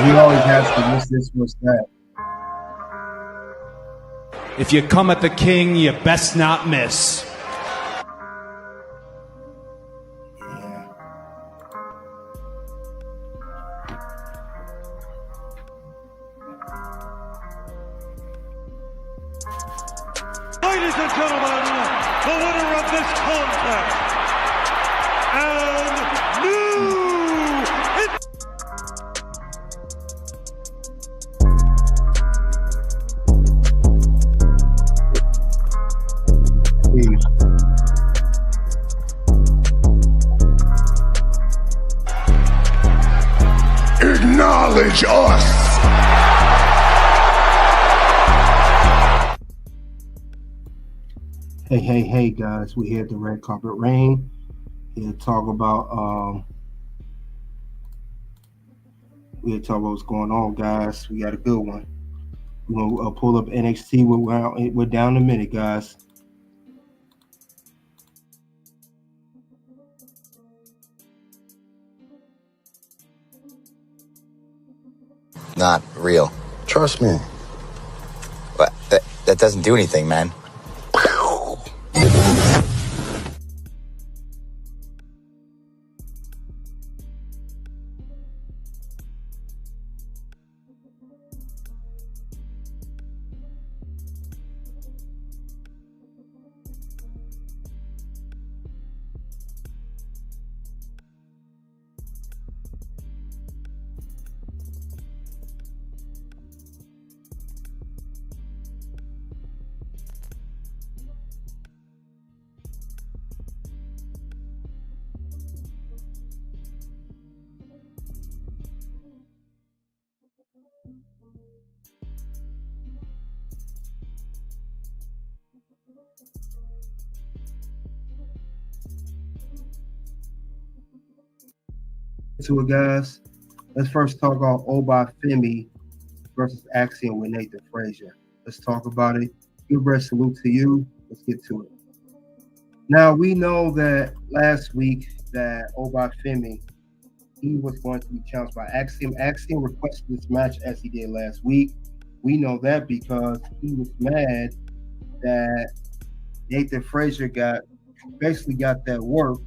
he always has to what's this, what's that. If you come at the king, you best not miss. Yeah. Ladies and gentlemen, the winner of this contest and new. Acknowledge us. Hey, guys, we here at the Red Carpet Rain. Here to talk about what's going on, guys. We got a good one. We're gonna pull up NXT. We're down a minute, guys. Not real. Trust me. But that doesn't do anything, man. To it, guys. Let's first talk about Oba Femi versus Axiom with Nathan Frazer. Let's talk about it. Good rest, salute to you. Let's get to it. Now, we know that last week that Oba Femi, he was going to be challenged by Axiom. Axiom requested this match as he did last week. We know that because he was mad that Nathan Frazer basically got that work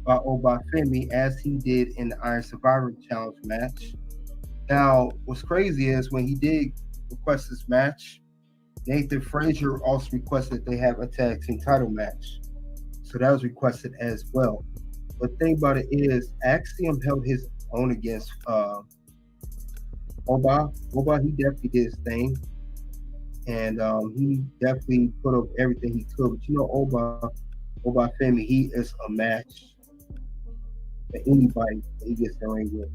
by Oba Femi as he did in the Iron Survivor Challenge match. Now, what's crazy is when he did request this match, Nathan Frazer also requested they have a tag team title match. So that was requested as well. But the thing about it is, Axiom held his own against Oba. Oba, he definitely did his thing. And he definitely put up everything he could. But you know, Oba Femi, he is a match for anybody that he gets in the ring with.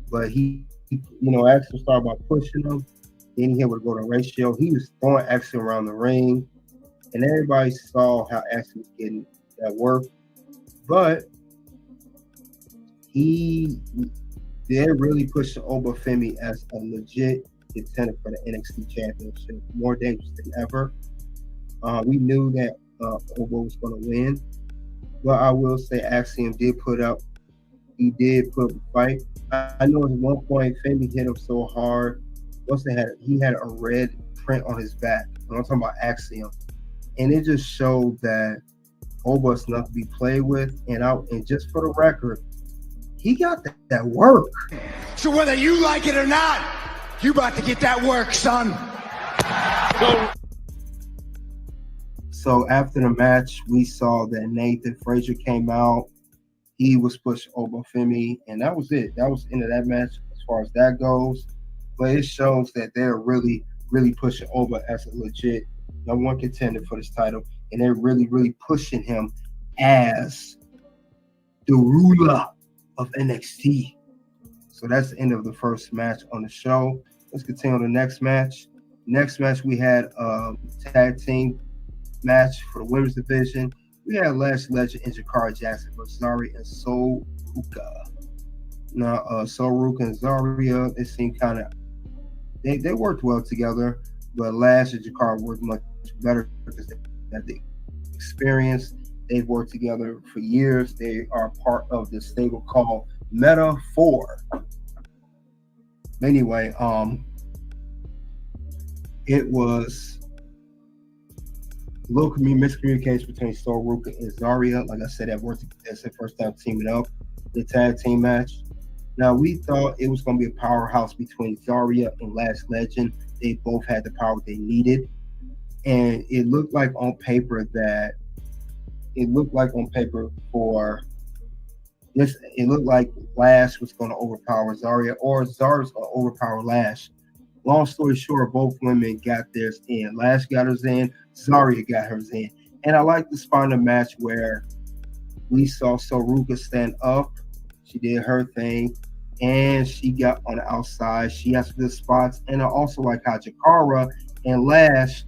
But he Axiom started by pushing him. Then he would go to ratio. He was throwing Axiom around the ring. And everybody saw how Axiom was getting that work. But they're really pushing Oba Femi as a legit contender for the NXT Championship. More dangerous than ever. We knew that Oba was going to win. But I will say Axiom did put up a fight. I know at one point Femi hit him so hard. He had a red print on his back. I'm talking about Axiom. And it just showed that Oba's not to be played with. And just for the record, he got that work. So whether you like it or not, you about to get that work, son. So after the match, we saw that Nathan Frazer came out. He was pushing Oba Femi, and that was it. That was the end of that match as far as that goes. But it shows that they're really, really pushing Oba as a legit #1 contender for this title, and they're really, really pushing him as the ruler of NXT. So that's the end of the first match on the show. Let's continue on the next match. Next match, we had a tag team match for the women's division. We had Lash Legend and Jakara Jackson versus Zaria and Sol Ruca. Now, Sol Ruca and Zaria, it seemed kind of they worked well together, but Lash and Jakara worked much better because they had the experience. They've worked together for years. They are part of the stable called Meta 4. Anyway, it was a little miscommunication between Sol Ruca and Zaria. Like I said, that's the first time teaming up the tag team match. Now, we thought it was going to be a powerhouse between Zaria and Lash Legend. They both had the power they needed. And it looked like on paper for this, it looked like Lash was going to overpower Zaria, or Zaria was going to overpower Lash. Long story short, both women got theirs in. Lash got hers in, Zaria got hers in. And I like the spot in the match where we saw Sol Ruca stand up. She did her thing, and she got on the outside. She has good spots. And I also like how Jakara and Lash,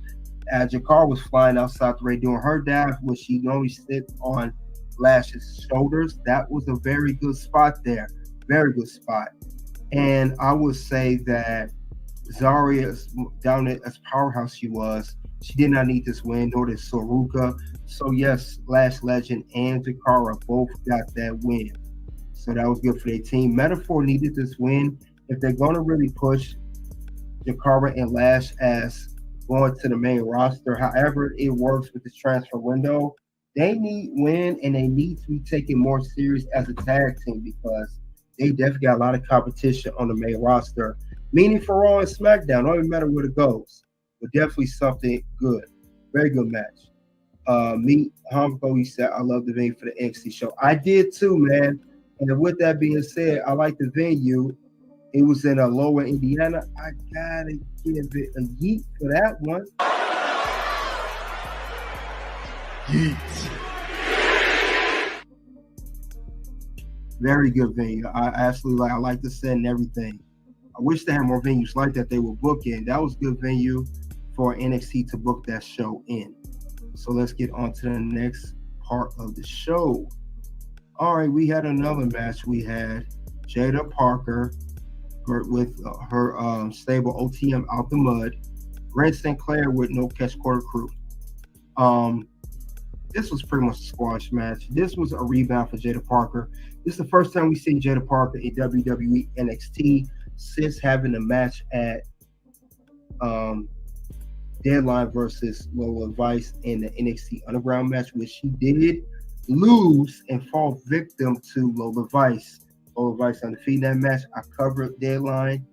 Jakara was flying outside the ring doing her dive, where she normally sit on Lash's shoulders. That was a very good spot there. Very good spot. And I would say that Zaria, down as powerhouse she was, she did not need this win, nor did Sol Ruca. So yes, Lash Legend and Jakara both got that win. So that was good for their team. Metaphor needed this win. If they're going to really push Jakara and Lash as going to the main roster, however it works with this transfer window, they need win, and they need to be taken more serious as a tag team, because they definitely got a lot of competition on the main roster. Meaning for Raw and SmackDown, don't even matter where it goes, but definitely something good. Very good match. Me, Humko, he said, I love the venue for the NXT show. I did too, man. And with that being said, I like the venue. It was in Lower Indiana. I gotta give it a yeet for that one. Yeet. Very good venue. I like the set and everything. I wish they had more venues like that they would book in. That was a good venue for NXT to book that show in. So let's get on to the next part of the show. All right, we had another match. We had Jaida Parker with her stable OTM out the mud. Wren Sinclair with no catch quarter crew. This was pretty much a squash match. This was a rebound for Jaida Parker. This is the first time we've seen Jaida Parker in WWE NXT since having a match at Deadline versus Lola Vice in the NXT Underground match, which she did lose and fall victim to Lola Vice. Lola Vice undefeated that match. I covered Deadline.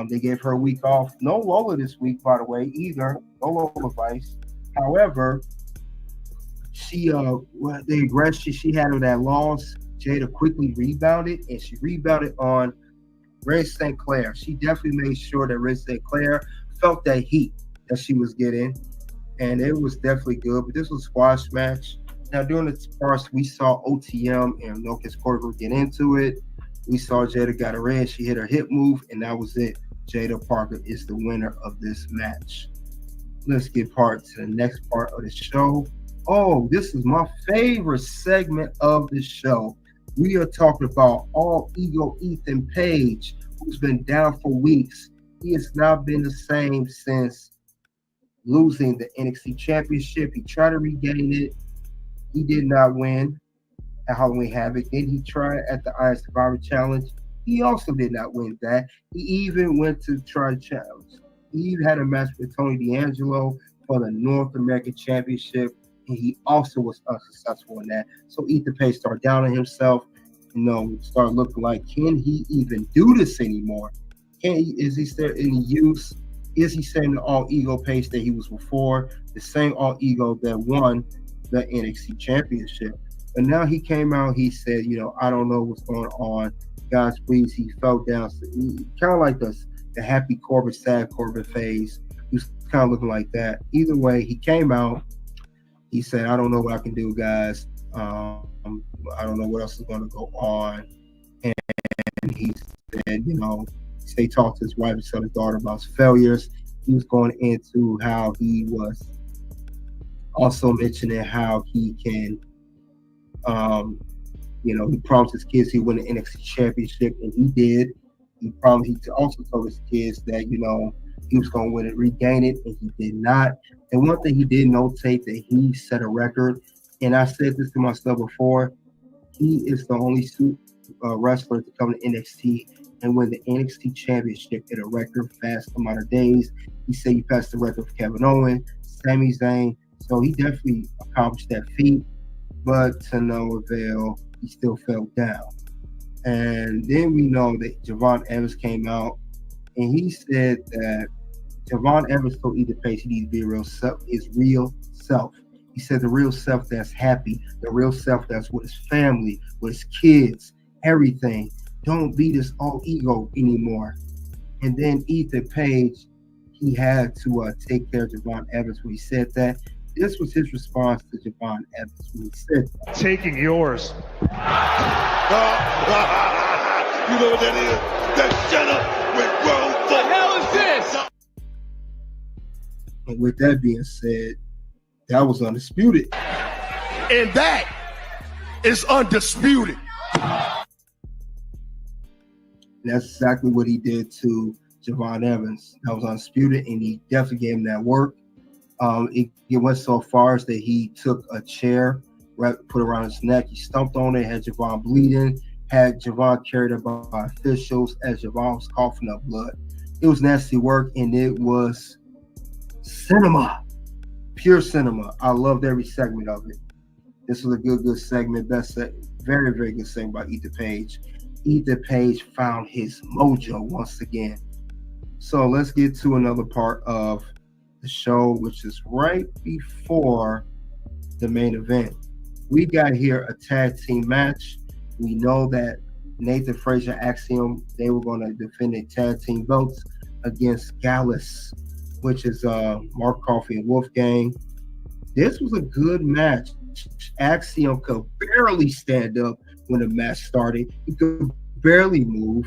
They gave her a week off. No Lola this week, by the way, either. No Lola Vice. However, the aggression she had with that loss, Jaida quickly rebounded, and she rebounded on Wren Sinclair. She definitely made sure that Wren Sinclair felt that heat that she was getting, and it was definitely good. But this was a squash match. Now, during the parts, we saw OTM and Nokia's Corver get into it. We saw Jaida got her in. She hit her hip move, and that was it. Jaida Parker is the winner of this match. Let's get to the next part of the show. Oh, this is my favorite segment of the show. We are talking about All Ego Ethan Page, who's been down for weeks. He has not been the same since losing the NXT Championship. He tried to regain it. He did not win at Halloween Havoc. Then he tried at the Iron Survivor Challenge. He also did not win that. He even went to try to challenge. He even had a match with Tony D'Angelo for the North American Championship, and he also was unsuccessful in that. So Ethan Page started doubting himself, started looking like, can he even do this anymore? Is he still any use? Is he saying the All Ego Page that he was before, the same All Ego that won the NXT Championship? But now he came out, he said, I don't know what's going on. Guys, please, he fell down. Kind of like the happy Corbin, sad Corbin phase. He was kind of looking like that. Either way, he came out. He said, I don't know what I can do, guys. I don't know what else is going to go on. And he said, he talked to his wife and his daughter about his failures. He was going into how he was also mentioning how he can, he promised his kids he won the NXT Championship, and he did. He also told his kids that, he was going to win it, regain it, and he did not. And one thing he did notate that he set a record, and I said this to myself before, he is the only wrestler to come to NXT and win the NXT Championship in a record fast amount of days. He said he passed the record for Kevin Owens, Sami Zayn, so he definitely accomplished that feat, but to no avail, he still fell down. And then we know that Javon Evans came out, and he said that Javon Evans told Ethan Page he needs to be his real self. He said the real self that's happy, the real self that's with his family, with his kids, everything. Don't be this all ego anymore. And then Ethan Page, he had to take care of Javon Evans when he said that. This was his response to Javon Evans when he said that. Taking yours. You know what that is? That shut up with grown folks. What the hell is this? And with that being said, that was undisputed. And that is undisputed. And that's exactly what he did to Javon Evans. That was undisputed, and he definitely gave him that work. It went so far as that he took a chair, put it around his neck. He stomped on it, had Javon bleeding, had Javon carried up by officials as Javon was coughing up blood. It was nasty work, and it was cinema, pure cinema. I loved every segment of it. This was a good segment. Very, very good segment by Ethan Page. Ethan Page found his mojo once again. So let's get to another part of the show, which is right before the main event. We got here a tag team match. We know that Nathan Frazer, Axiom, they were going to defend their tag team belts against Gallus, which is Mark Coffey and Wolfgang. This was a good match. Axiom could barely stand up when the match started. He could barely move,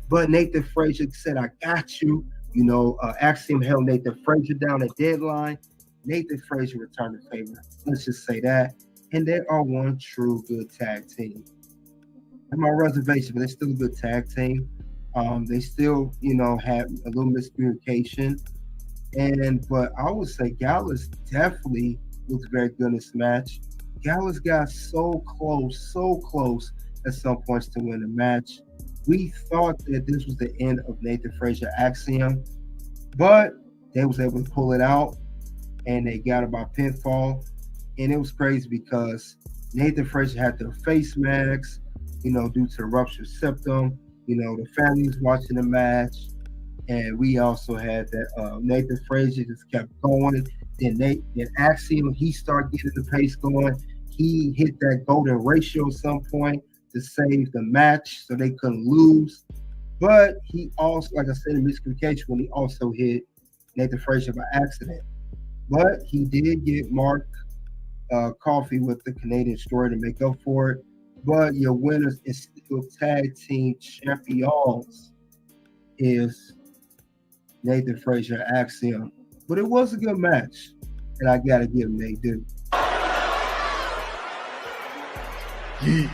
but Nathan Frazer said, I got you. You know, Axiom held Nathan Frazer down at deadline. Nathan Frazer returned the favor. Let's just say that. And they are one true good tag team. And my reservation, but they're still a good tag team. They still, had a little miscommunication. But I would say Gallus definitely looks very good in this match. Gallus got so close at some points to win the match. We thought that this was the end of Nathan Frazer Axiom, but they was able to pull it out, and they got it by pinfall. And it was crazy because Nathan Frazer had the face mask, due to the ruptured septum. The family was watching the match, and we also had that Nathan Frazer just kept going. Then Axiom, he started getting the pace going. He hit that golden ratio at some point to save the match so they couldn't lose. But he also, like I said, in miscommunication, when he also hit Nathan Frazer by accident. But he did get Mark Coffey with the Canadian Destroyer to make up for it. But your winners is still tag team champions is Nathan Frazer Axiom. But it was a good match, and I gotta give them they do. Yeet.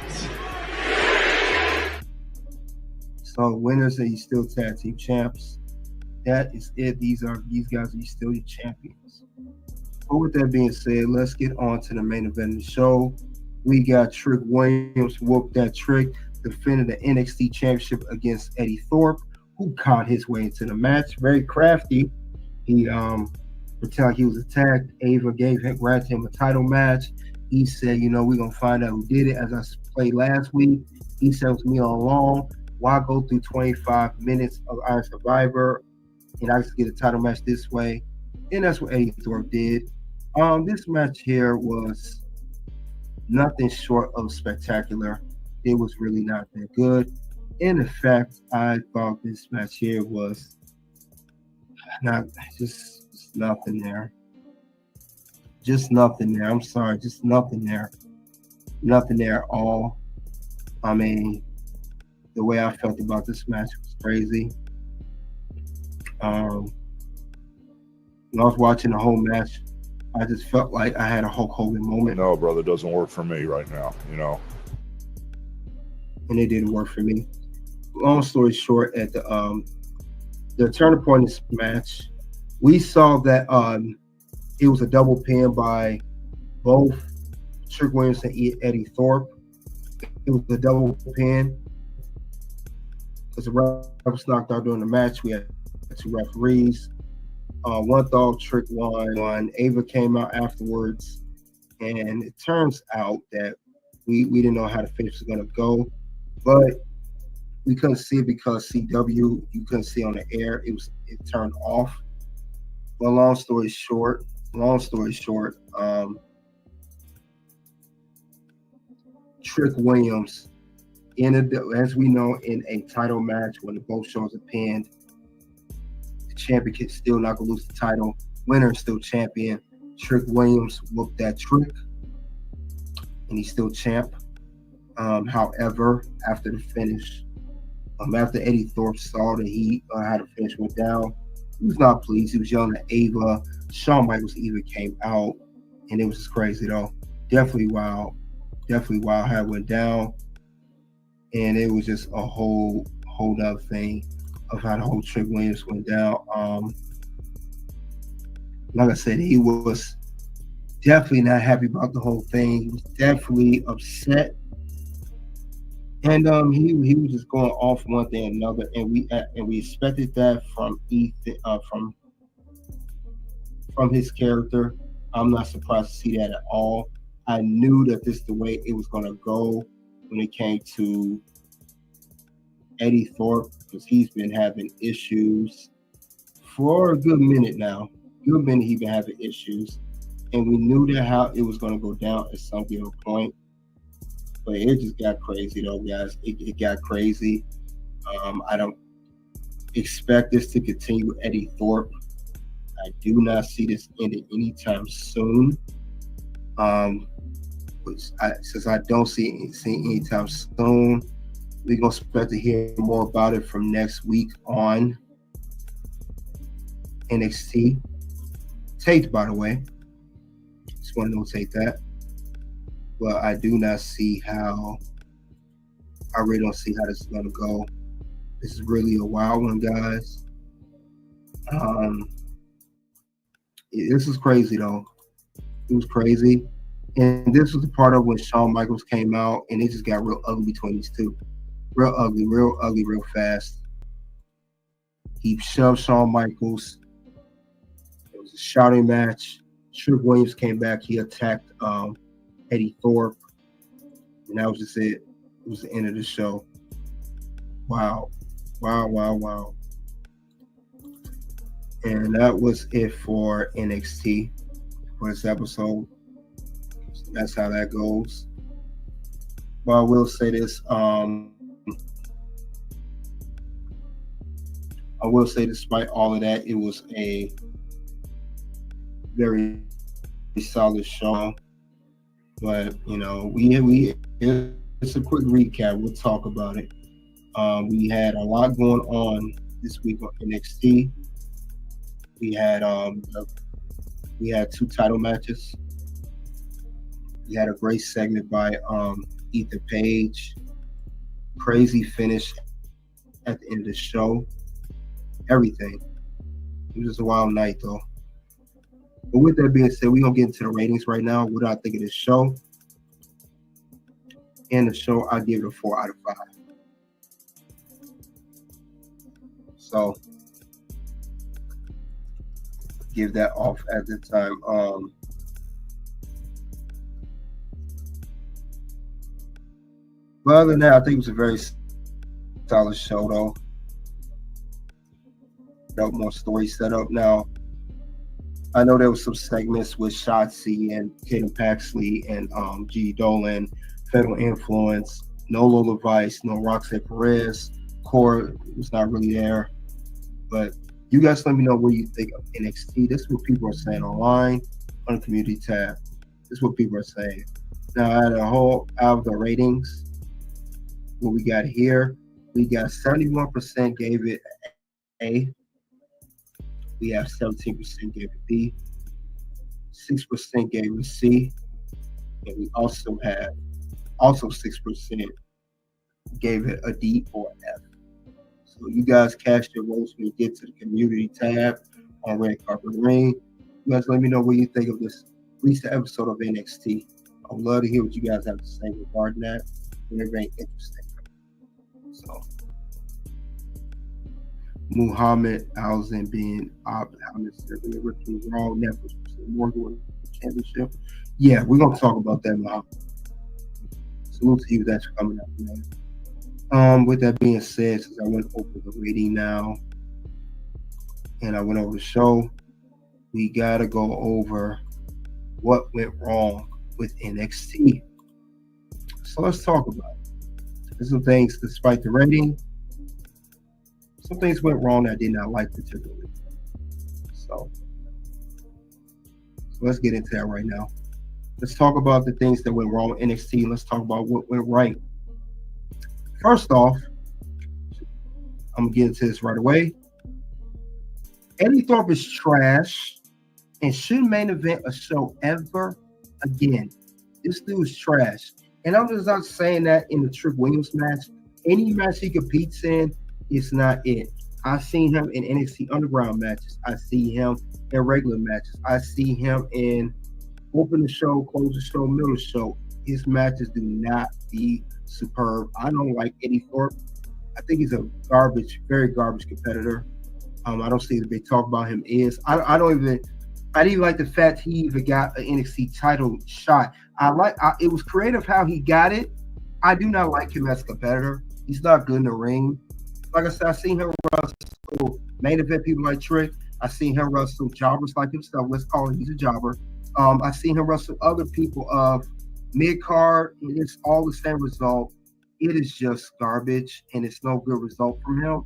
So winners are you still tag team champs. That is it. These guys are still your champions. But with that being said, let's get on to the main event of the show. We got Trick Williams, whooped that Trick, defending the NXT Championship against Eddy Thorpe, who caught his way into the match. Very crafty. He pretended like he was attacked. Ava granted him a title match. He said, we're going to find out who did it. As I played last week, he said it was me all along. Why go through 25 minutes of Iron Survivor and I just get a title match this way? And that's what Eddy Thorpe did. This match here was nothing short of spectacular. It was really not that good. In fact, I thought this match here was not just nothing there. Just nothing there. I'm sorry, just nothing there. Nothing there at all. I mean, the way I felt about this match was crazy. When I was watching the whole match, I just felt like I had a Hulk Hogan moment. No, brother, it doesn't work for me right now, And it didn't work for me. Long story short, at the turning point in this match, we saw that it was a double pin by both Trick Williams and Eddy Thorpe. It was a double pin. because the ref was knocked out during the match. We had 2 referees. One thought Trick won. Ava came out afterwards, and it turns out that we didn't know how the finish was going to go, but we couldn't see it because CW, you couldn't see on the air. It turned off. Well, long story short, Trick Williams ended, as we know, in a title match when both shows are pinned. The champion is still not going to lose the title. Winner is still champion. Trick Williams whooped that Trick, and he's still champ. However, after the finish, after Eddy Thorpe saw that how the finish went down, he was not pleased. He was yelling at Ava. Shawn Michaels even came out, and it was just crazy though. Definitely wild how it went down, and it was just a whole other thing of how the whole Trick Williams went down. Like I said, he was definitely not happy about the whole thing. He was definitely upset. And he was just going off one thing and another, and we expected that from Ethan, from his character. I'm not surprised to see that at all. I knew that this is the way it was going to go when it came to Eddy Thorpe, because he's been having issues for a good minute now. He's been having issues, and we knew that how it was going to go down at some given point. But it just got crazy, though, guys. It got crazy. I don't expect this to continue with Eddy Thorpe. I do not see this ending anytime soon. Since I don't see it anytime soon, we're going to expect to hear more about it from next week on NXT. Taped, by the way. Just want to notate that. But I do not see I really don't see how this is going to go. This is really a wild one, guys. This is crazy, though. It was crazy. And this was the part of when Shawn Michaels came out, and it just got real ugly between these two. Real ugly, real fast. He shoved Shawn Michaels. It was a shouting match. Trick Williams came back. He attacked Eddy Thorpe, and that was just it. It was the end of the show. Wow. And that was it for NXT for this episode. So that's how that goes. But I will say this. I will say, despite all of that, it was a very solid show. But it's a quick recap. We'll talk about it. We had a lot going on this week on NXT. We had 2 title matches. We had a great segment by Ethan Page. Crazy finish at the end of the show. Everything. It was just a wild night, though. But with that being said, we're going to get into the ratings right now. What do I think of this show? And the show, I give it a 4 out of 5. So, give that off at the time. But other than that, I think it was a very solid show, though. Got more story set up now. I know there was some segments with Shotzi and Kaden Paxley and G. Dolan, Federal Influence, no Lola Vice, no Roxanne Perez. Cora was not really there. But you guys let me know what you think of NXT. This is what people are saying online on the community tab. This is what people are saying. Now, out of the ratings, what we got here, we got 71% gave it A. We have 17% gave it B, 6% gave it C, and we also have 6% gave it a D or F. So you guys cast your votes when you get to the community tab on Red Carpet Ring. You guys let me know what you think of this recent episode of NXT. I would love to hear what you guys have to say regarding that. It's very interesting. So Muhammad Alzen being Ricky Raw Netflix Morgan Championship. Yeah, we're gonna talk about that, Muhammad. Salute to you that's coming up, man. With that being said, since I went over the rating now and I went over the show, we gotta go over what went wrong with NXT. So let's talk about it. There's some things, despite the rating, some things went wrong that I did not like particularly. So let's get into that right now. Let's talk about the things that went wrong with NXT. Let's talk about what went right. First off, I'm gonna get into this right away. Eddy Thorpe is trash and shouldn't main event a show ever again. This dude's trash. And I'm just not saying that in the Trick Williams match. Any match he competes in, it's not it. I've seen him in NXT Underground matches. I see him in regular matches. I see him in open the show, close the show, middle the show. His matches do not be superb. I don't like Eddy Thorpe. I think he's a very garbage competitor. I don't see the big talk about him is. I didn't like the fact he even got an NXT title shot. It was creative how he got it. I do not like him as a competitor. He's not good in the ring. Like I said, I've seen him wrestle main event people like Trick. I've seen him wrestle jobbers like himself. Let's call him, he's a jobber. I've seen him wrestle other people of mid-card, and it's all the same result. It is just garbage, and it's no good result from him.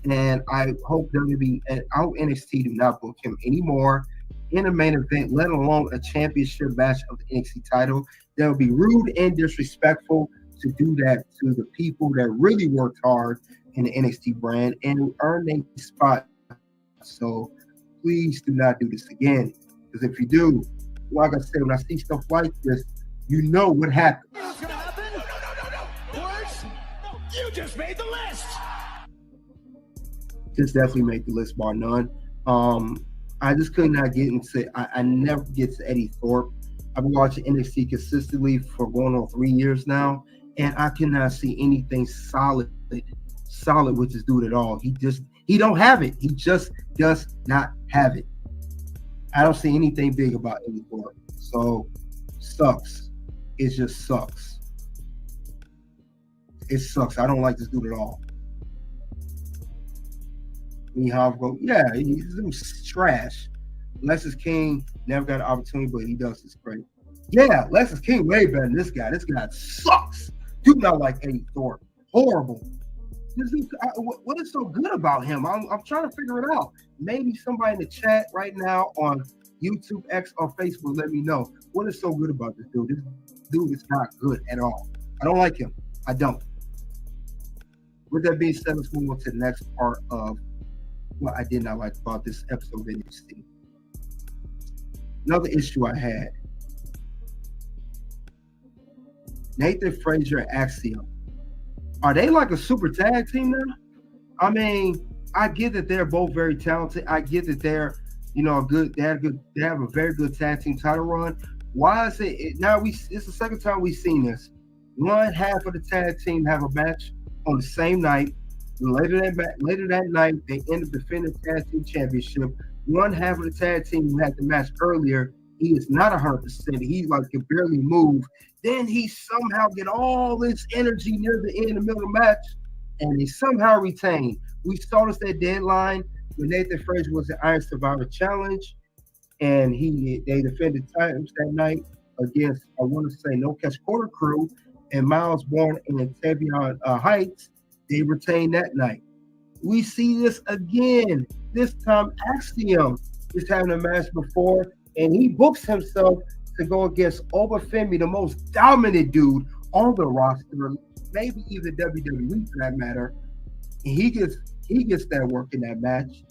And I hope WWE and I hope NXT do not book him anymore in a main event, let alone a championship match of the NXT title. That would be rude and disrespectful to do that to the people that really worked hard in the NXT brand and earned a spot. So please do not do this again. Because if you do, like I said, when I see stuff like this, you know what happened. What's gonna happen? No. Words? No, you just made the list. Just definitely make the list bar none. I just could not get into I never get to Eddy Thorpe. I've been watching NXT consistently for going on 3 years now, and I cannot see anything solid with this dude at all. He don't have it. He just does not have it. I don't see anything big about Eddy Thorpe. So sucks. It just sucks. It sucks. I don't like this dude at all. Yeah, he's trash. Lexus King never got an opportunity, but he does this great. Yeah, Lexus King way better than this guy. This guy sucks. Do not like Eddy Thorpe. Horrible. What is so good about him? I'm trying to figure it out. Maybe somebody in the chat right now on YouTube, X, or Facebook, let me know. What is so good about this dude? This dude is not good at all. I don't like him. I don't. With that being said, let's move on to the next part of what I did not like about this episode of NXT. Another issue I had. Nathan Frazer and Axiom. Are they like a super tag team now? I mean, I get that they're both very talented. I get that they're, they have a very good tag team title run. Why is it's the second time we've seen this. One half of the tag team have a match on the same night. Later that night, they end up defending the tag team championship. One half of the tag team who had the match earlier, he is not 100%. He can barely move. Then he somehow get all this energy near the end of the middle of the match, and he somehow retained. We saw this at Deadline when Nathan Frazer was the Iron Survivor Challenge, and they defended titles that night against, I want to say, No Catch Quarter Crew and Miles Bourne and Tavion Heights. They retained that night. We see this again. This time, Axiom is having a match before, and he books himself to go against Oba Femi, the most dominant dude on the roster, maybe even WWE for that matter. And he gets that work in that match.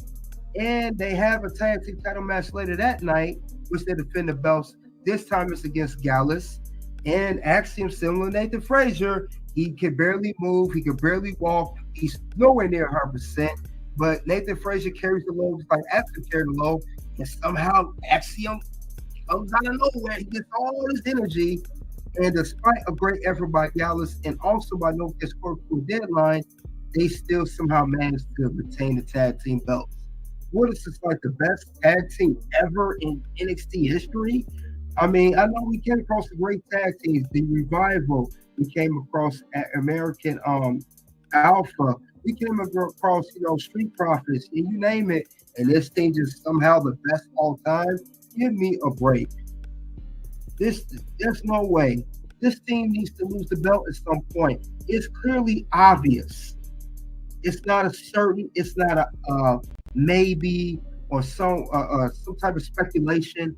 And they have a tag team title match later that night, which they defend the belts. This time it's against Gallus. And Axiom, similar to Nathan Frazer, he can barely move. He can barely walk. He's nowhere near 100%. But Nathan Frazer carries the load just like Axiom carried the load. And somehow Axiom comes out of nowhere. He gets all this energy. And despite a great effort by Gallus and also by No Catch Quarter Crew Deadline, they still somehow managed to retain the tag team belts. What is this, like the best tag team ever in NXT history? I mean, I know we came across the great tag teams, the Revival. We came across American Alpha. We came across, Street Profits, and you name it. And this thing just somehow the best all time. Give me a break. There's no way. This team needs to lose the belt at some point. It's clearly obvious. It's not a certain. It's not a maybe or some type of speculation.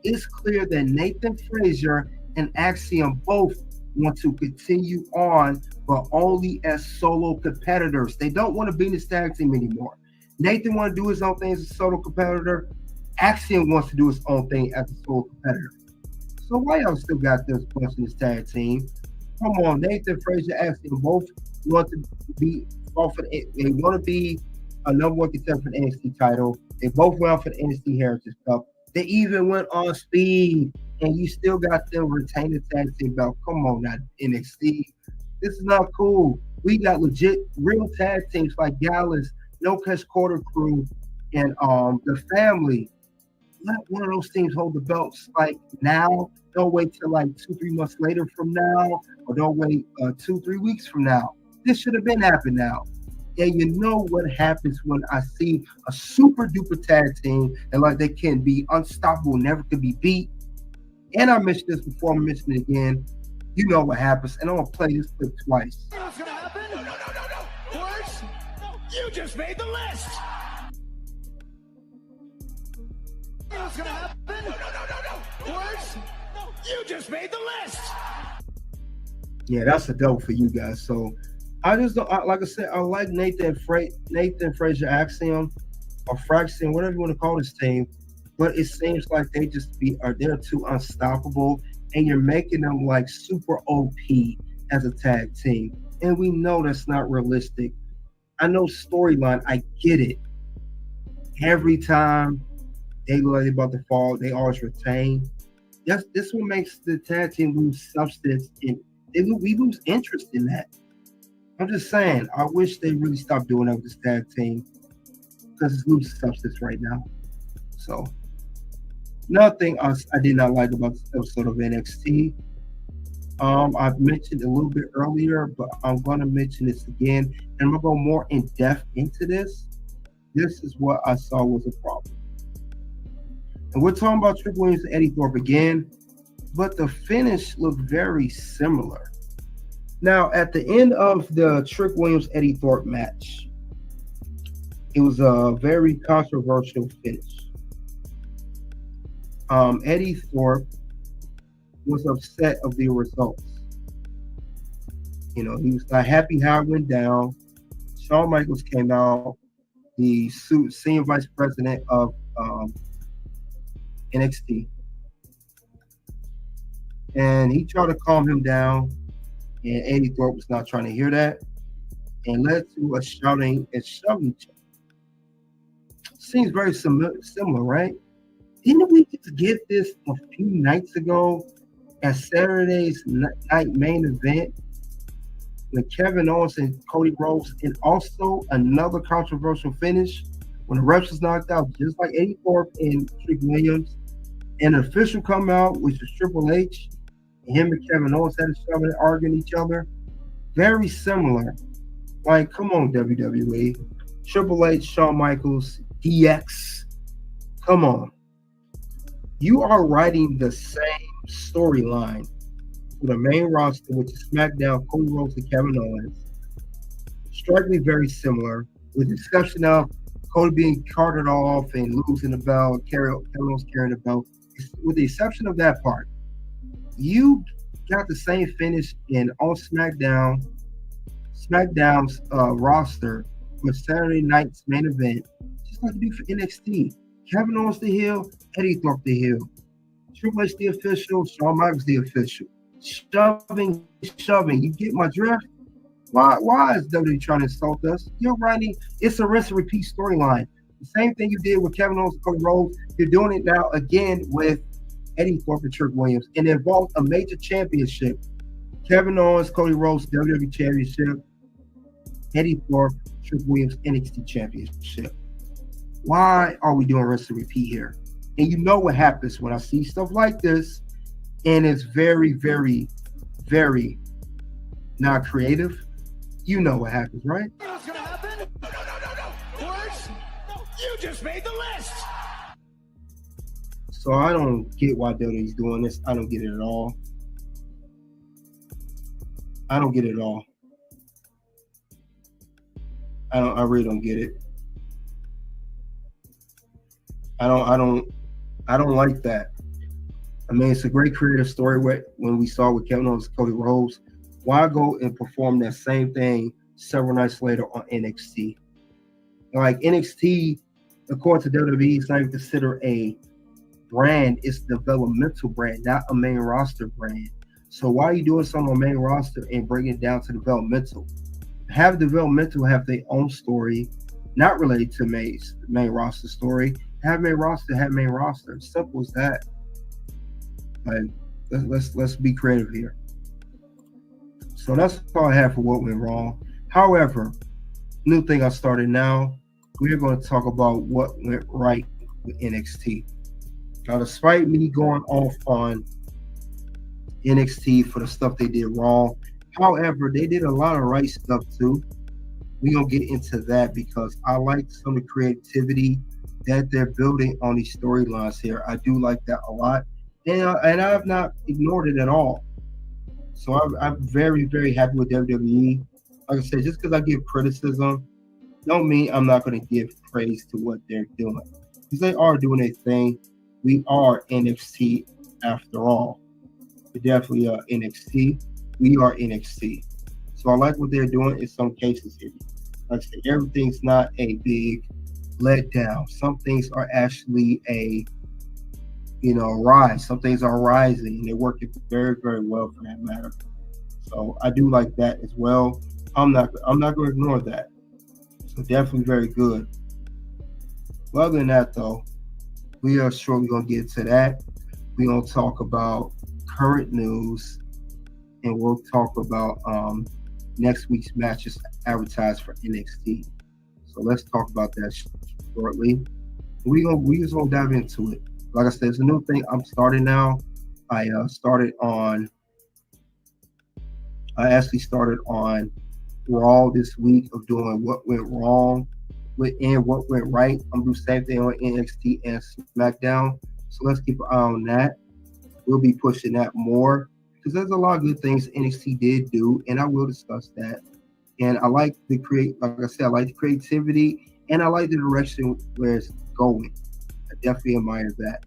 It's clear that Nathan Frazer and Axiom both want to continue on, but only as solo competitors. They don't want to be in this tag team anymore. Nathan wants to do his own thing as a solo competitor. Axiom wants to do his own thing as a solo competitor. So why y'all still got this bunch in this tag team? Come on, Nathan Frazer, Axiom both want to be off of it. They want to be a number one contender for the NXT title. They both went out for the NXT Heritage Cup. They even went on speed, and you still got them retain the tag team belt. Come on, now NXT. This is not cool. We got legit real tag teams like Gallus, No Catch Quarter Crew, and the Family. Let one of those teams hold the belts like now. Don't wait till like 2-3 months later from now, or don't wait 2-3 weeks from now. This should have been happening now. And you know what happens when I see a super duper tag team and like they can be unstoppable, never can be beat. And I mentioned this before, I'm mentioning it again. You know what happens, and I'm gonna play this clip twice. You know what's gonna happen? No. Worse? You just made the list. You know what's gonna happen? No. Worse? You just made the list. Yeah, that's a double for you guys. So I just don't, like I said, I like Nathan Frazer Axiom or Fraxion, whatever you want to call this team, but it seems like they're too unstoppable, and you're making them like super OP as a tag team, and we know that's not realistic. I know storyline, I get it. Every time they look like they're about to fall, they always retain. This what makes the tag team lose substance, and we lose interest in that. I'm just saying, I wish they really stopped doing that with this tag team because it's losing substance right now. So, nothing else I did not like about this episode of NXT. I've mentioned a little bit earlier, but I'm going to mention this again, and I'm going to go more in depth into this. This is what I saw was a problem. And we're talking about Trick Williams and Eddy Thorpe again, but the finish looked very similar. Now, at the end of the Trick Williams-Eddy Thorpe match, it was a very controversial finish. Eddy Thorpe was upset of the results. He was not happy how it went down. Shawn Michaels came out, the senior vice president of NXT, and he tried to calm him down. And Eddy Thorpe was not trying to hear that, and led to a shouting and shoving each other. Seems very similar, right? Didn't we just get this a few nights ago at Saturday's night main event with Kevin Owens and Cody Rhodes, and also another controversial finish when the refs was knocked out, just like Eddy Thorpe and Trick Williams, and an official come out, which was Triple H. Him and Kevin Owens had a shove and arguing each other. Very similar. Like, come on, WWE. Triple H, Shawn Michaels, DX. Come on. You are writing the same storyline for the main roster, which is SmackDown, Cody Rhodes and Kevin Owens. Strikingly very similar, with the exception of Cody being carted off and losing the belt, Kevin Owens carrying the belt. With the exception of that part, you got the same finish on SmackDown's roster with Saturday night's main event, just like you do for NXT. Kevin Owens the heel, Eddy Thorpe the heel, Triple H the official, Shawn Michaels the official. Shoving. You get my drift? Why is WWE trying to insult us? You're writing, it's a rinse and repeat storyline. The same thing you did with Kevin Owens and Cody Rhodes, you're doing it now again with Eddy Thorpe and Trick Williams, and it involved a major championship. Kevin Owens, Cody Rhodes, WWE Championship, Eddy Thorpe, Triple Williams NXT Championship. Why are we doing rinse and repeat here? And you know what happens when I see stuff like this, and it's very, very, very not creative. You know what happens, right? What's gonna happen? No. Words? No. You just made the list. So I don't get why WWE's doing this. I don't get it at all. I don't get it at all. I really don't get it. I don't like that. I mean, it's a great creative story when we saw with Kevin Owens, Cody Rhodes. Why go and perform that same thing several nights later on NXT? Like NXT, according to WWE, it's not even considered a brand. It's a developmental brand, not a main roster brand. So why are you doing something on main roster and bring it down to developmental? Have developmental have their own story, not related to main roster story. Have main roster. Simple as that. Like, let's be creative here. So that's all I have for what went wrong. However, new thing I started now, we're going to talk about what went right with NXT. Now, despite me going off on NXT for the stuff they did wrong, however, they did a lot of right stuff too. We're going to get into that because I like some of the creativity that they're building on these storylines here. I do like that a lot. And I have not ignored it at all. So I'm very, very happy with WWE. Like I said, just because I give criticism, don't mean I'm not going to give praise to what they're doing. Because they are doing a thing. We are NXT after all. We're definitely NXT. We are NXT. So I like what they're doing in some cases here. Like I said, everything's not a big letdown. Some things are actually a rise. Some things are rising, and they're working very, very well for that matter. So I do like that as well. I'm not going to ignore that. So definitely very good. Well, other than that, though, we are surely going to get to that. We're going to talk about current news, and we'll talk about next week's matches advertised for NXT. So let's talk about that shortly. We just going to dive into it. Like I said, it's a new thing I'm starting now. I actually started on Raw this week of doing what went wrong and what went right. I'm doing the same thing on NXT and SmackDown. So let's keep an eye on that. We'll be pushing that more because there's a lot of good things NXT did do, and I will discuss that. And I like the I like the creativity, and I like the direction where it's going. I definitely admire that.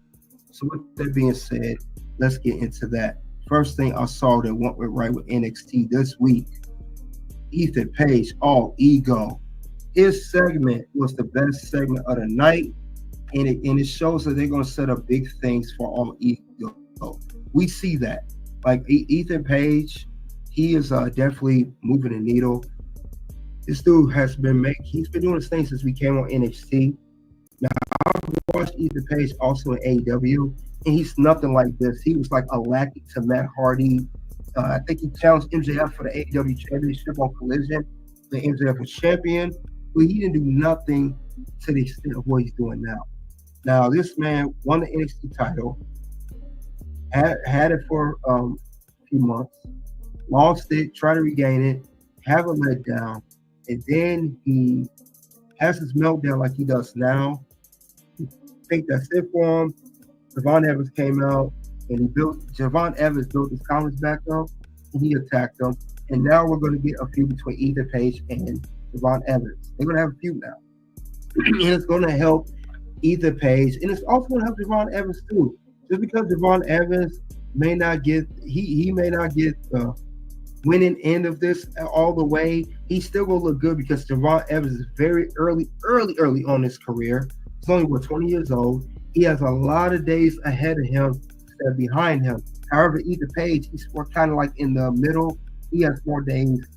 So with that being said, let's get into that. First thing I saw that went right with NXT this week, Ethan Page, All Ego. His segment was the best segment of the night, and it shows that they're going to set up big things for All Ego. We see that. Like Ethan Page, he is definitely moving the needle. This dude he's been doing this thing since we came on NXT. Now, I've watched Ethan Page also in AEW, and he's nothing like this. He was like a lackey to Matt Hardy. I think he challenged MJF for the AEW Championship on Collision. The MJF was champion, but he didn't do nothing to the extent of what he's doing now. Now, this man won the NXT title, had it for a few months, lost it, tried to regain it, have a letdown, and then he has his meltdown like he does now. I think that's it for him. Javon Evans came out, and Javon Evans built his comments back up, and he attacked him. And now we're going to get a feud between Ethan Page and Javon Evans. They're going to have a feud now. And it's going to help Ethan Page, and it's also going to help Javon Evans too. Just because Javon Evans may not get the winning end of this all the way, he's still going to look good because Javon Evans is very early on his career. He's only 20 years old. He has a lot of days ahead of him instead of behind him. However, Ethan Page, he's more kind of like in the middle. He has 4 days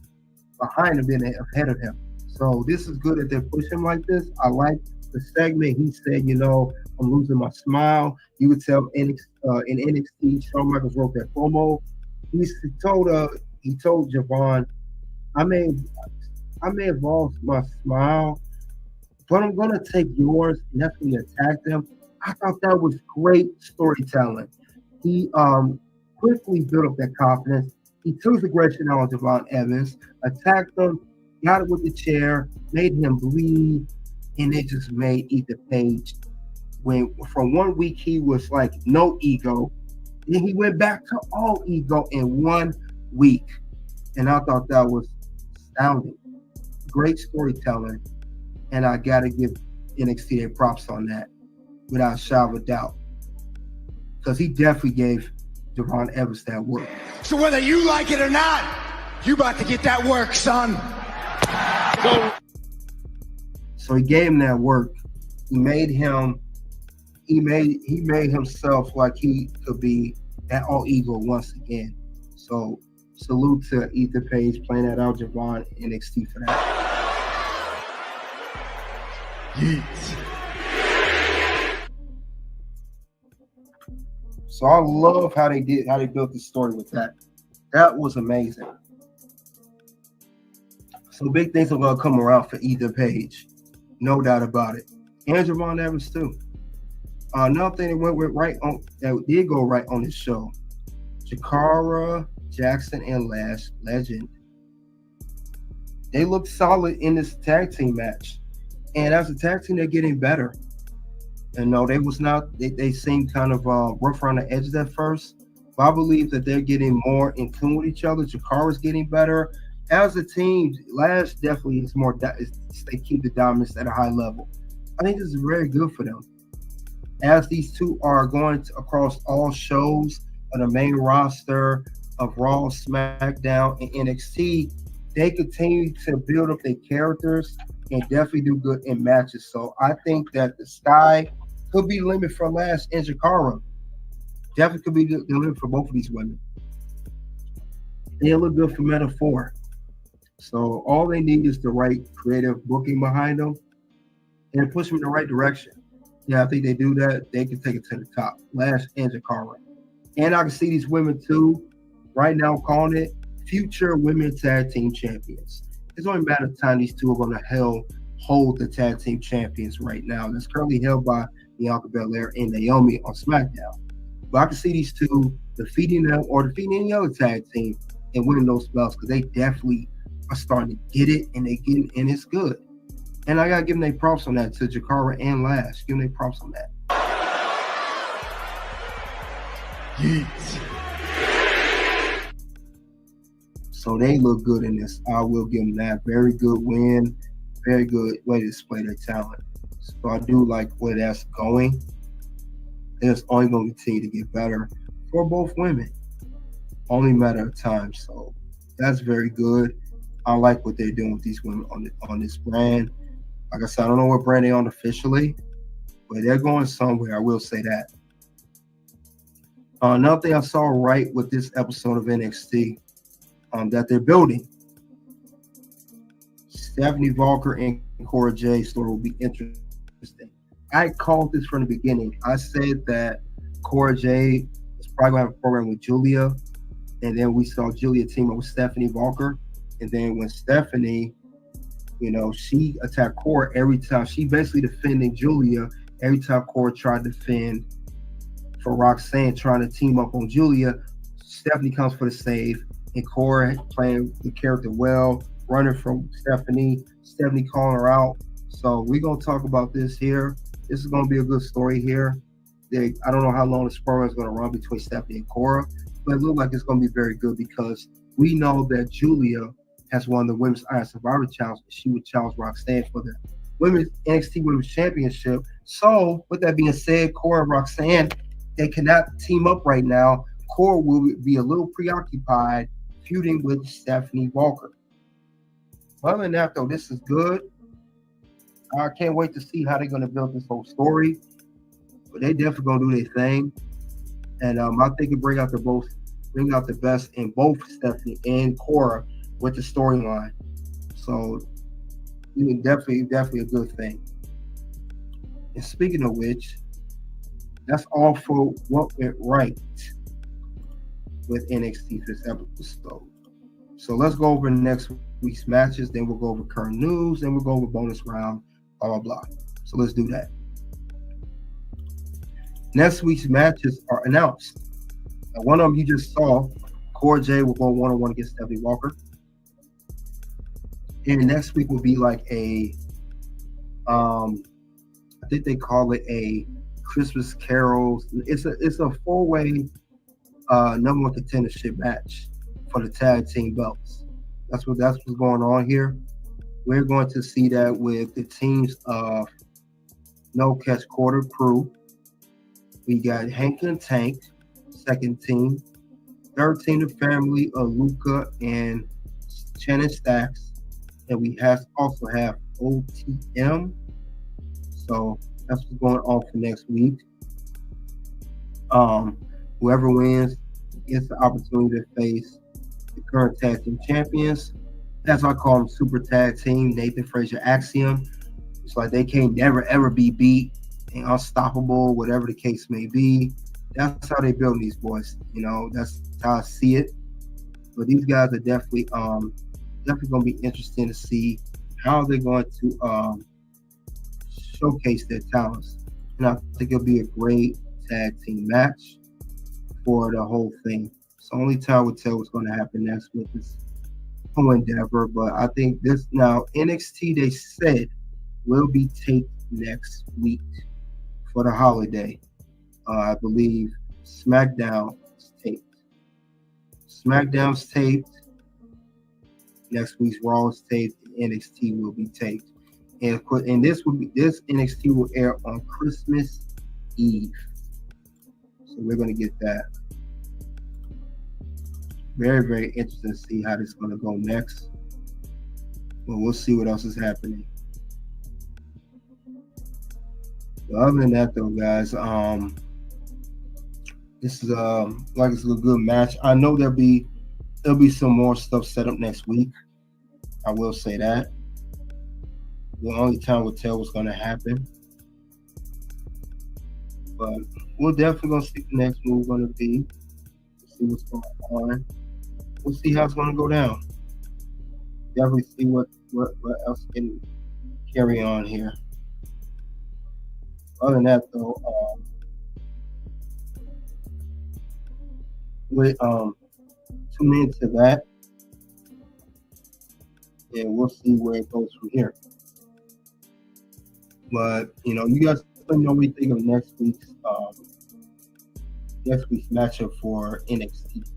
behind him than ahead of him. So this is good that they're pushing him like this. I like the segment. He said, I'm losing my smile. You would tell in NXT, Shawn Michaels wrote that promo. He told Javon, I I may have lost my smile, but I'm gonna take yours and definitely attack them. I thought that was great storytelling. He quickly built up that confidence. He took his aggression out on Devon Evans, attacked him, got it with the chair, made him bleed, and it just made Ethan Page when from 1 week he was like no ego, then he went back to all ego in 1 week. And I thought that was astounding. Great storytelling. And I gotta give NXT their props on that without a shadow of a doubt. Because he definitely gave Devon Evans that work. So whether you like it or not, you about to get that work, son. So he gave him that work. He made himself like he could be at all ego once again. So salute to Ethan Page playing that out Javon NXT for that. So I love how they built the story with that. That was amazing. So big things are gonna come around for Ethan Page, no doubt about it. And Javon Evans too. Another thing that did go right on this show, Jakara, Jackson, and Lash, legend. They looked solid in this tag team match. And as a tag team, they're getting better. And no, they seemed kind of rough around the edges at first. But I believe that they're getting more in tune with each other. Jakara's getting better. As a team, Lash definitely is more, they keep the dominance at a high level. I think this is very good for them. As these two are going across all shows of the main roster of Raw, SmackDown, and NXT, they continue to build up their characters and definitely do good in matches. So I think that the sky could be the limit for Lash and Jakara. Definitely could be the limit for both of these women. They look good for Metaphor. So all they need is the right creative booking behind them and push them in the right direction. Yeah, I think they do that. They can take it to the top. Lash and Jakara. And I can see these women too, right now calling it future women tag team champions. It's only a matter of time these two are going to hold the tag team champions right now. That's currently held by Bianca Belair and Naomi on SmackDown. But I can see these two defeating them or defeating any other tag team and winning those belts because they definitely are starting to get it and it's good. And I gotta give them their props on that to Jakara and Lash. Give them their props on that. So they look good in this. I will give them that. Very good win. Very good way to display their talent. So I do like where that's going. And it's only going to continue to get better for both women. Only a matter of time. So that's very good. I like what they're doing with these women on this brand. Like I said, I don't know what brand they're on officially, but they're going somewhere. I will say that. Another thing I saw right with this episode of NXT that they're building. Stephanie Walker and Cora Jade story will be interesting. I called this from the beginning. I said that Cora Jade was probably going to have a program with Julia, and then we saw Julia team up with Stephanie Walker, and then when Stephanie, she attacked Cora every time. She basically defending Julia every time Cora tried to defend for Roxanne, trying to team up on Julia. Stephanie comes for the save, and Cora playing the character well, running from Stephanie calling her out. So we're going to talk about this here. This is going to be a good story here. I don't know how long this program is going to run between Stephanie and Cora, but it looks like it's going to be very good because we know that Julia has won the Women's Iron Survivor Challenge. She would challenge Roxanne for the Women's NXT Women's Championship. So with that being said, Cora and Roxanne, they cannot team up right now. Cora will be a little preoccupied feuding with Stephanie Walker. Other than that, though, this is good. I can't wait to see how they're going to build this whole story. But they definitely going to do their thing. And I think it bring out the best in both Stephanie and Cora with the storyline. So definitely a good thing. And speaking of which, that's all for what went right with NXT for this episode. So let's go over the next week's matches. Then we'll go over current news. Then we'll go over bonus round, blah, blah, blah. So let's do that. Next week's matches are announced. Now, one of them you just saw, Core J will go one-on-one against Stephanie Walker. And next week will be like a, I think they call it a Christmas Carols. It's a four-way number one contendership match for the tag team belts. That's what's going on here. We're going to see that with the teams of No Catch Quarter Crew. We got Hank and Tank, second team. Third team, the family of Ruca and Shannon Stacks. And we also have OTM. So that's what's going on for next week. Whoever wins gets the opportunity to face the current tag team champions. That's why I call them Super Tag Team, Nathan Frazer, Axiom. It's like they can't never, ever be beat and unstoppable, whatever the case may be. That's how they build these boys. You know, that's how I see it. But these guys are definitely going to be interesting to see how they're going to showcase their talents. And I think it'll be a great tag team match for the whole thing. So only time will tell what's going to happen next with this whole endeavor. But I think this now NXT, they said, will be taped next week for the holiday. I believe SmackDown is taped. SmackDown's taped. Next week's Raw is taped. And NXT will be taped. And this NXT will air on Christmas Eve. So we're going to get that. Very, very interesting to see how this is going to go next. But we'll see what else is happening. But other than that, though, guys, this is it's a good match. I know there'll be some more stuff set up next week. I will say that. The only time will tell what's going to happen. But we're definitely going to see the next move going to be. See what's going on. We'll see how it's going to go down. Definitely see what else can carry on here. Other than that, though, we tune into that, and we'll see where it goes from here. But you know, you guys let me know what you think of next week's matchup for NXT.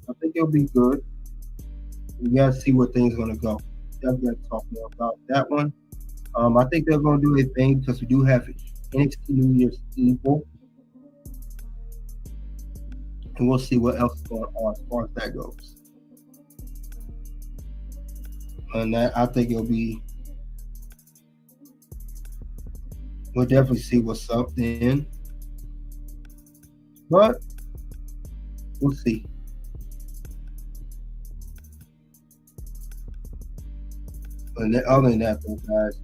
I think it'll be good. We gotta see where things are gonna go. Definitely gotta talk more about that one. I think they're gonna do a thing because we do have NXT New Year's Evil. And we'll see what else is going on as far as that goes. And that I think it'll be. We'll definitely see what's up then. But we'll see. And then, other than that, though, guys,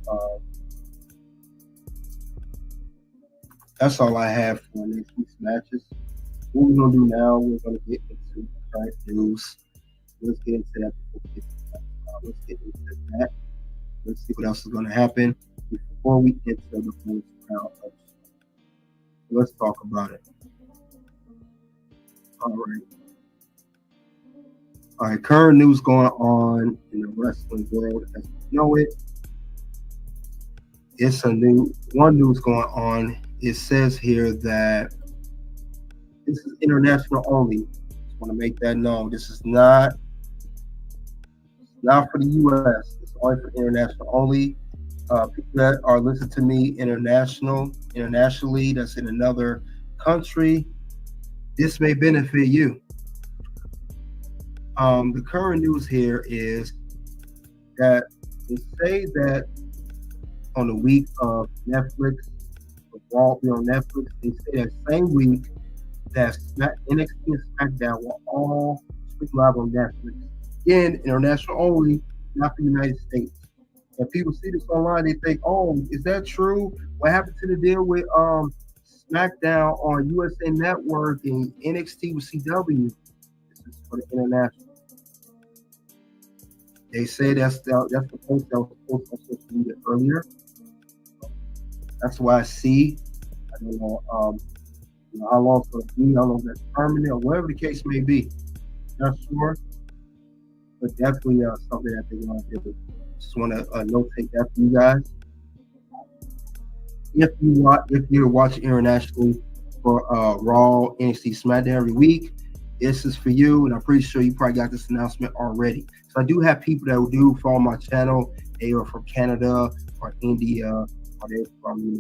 that's all I have for next week's matches. What we're going to do now, we're going to get into current news. Let's get into that before we get to that. Let's get into that. Let's see what else is going to happen before we enter the bonus round. Let's talk about it. All right, current news going on in the wrestling world as we know it. It's one news going on. It says here that this is international only. Just want to make that known. This is not for the U.S. It's only for international only. People that are listening to me internationally, that's in another country, this may benefit you. The current news here is that they say that on the week of Netflix, Raw will be on Netflix. They say that same week that NXT and SmackDown will all stream live on Netflix. Again, international only, not the United States. And people see this online, they think, "Oh, is that true? What happened to the deal with SmackDown on USA Network and NXT with CW?" This is for the international. They say that's the post that was posted on social media earlier. That's why I see. I don't know, how long it's going to be, how long that's permanent, or whatever the case may be. Not sure, but definitely something that they're going to do. Just want to notate that for you guys. If you're watching internationally for Raw, NXT, SmackDown every week, this is for you, and I'm pretty sure you probably got this announcement already. So I do have people that do follow my channel. They are from Canada or India, or they're from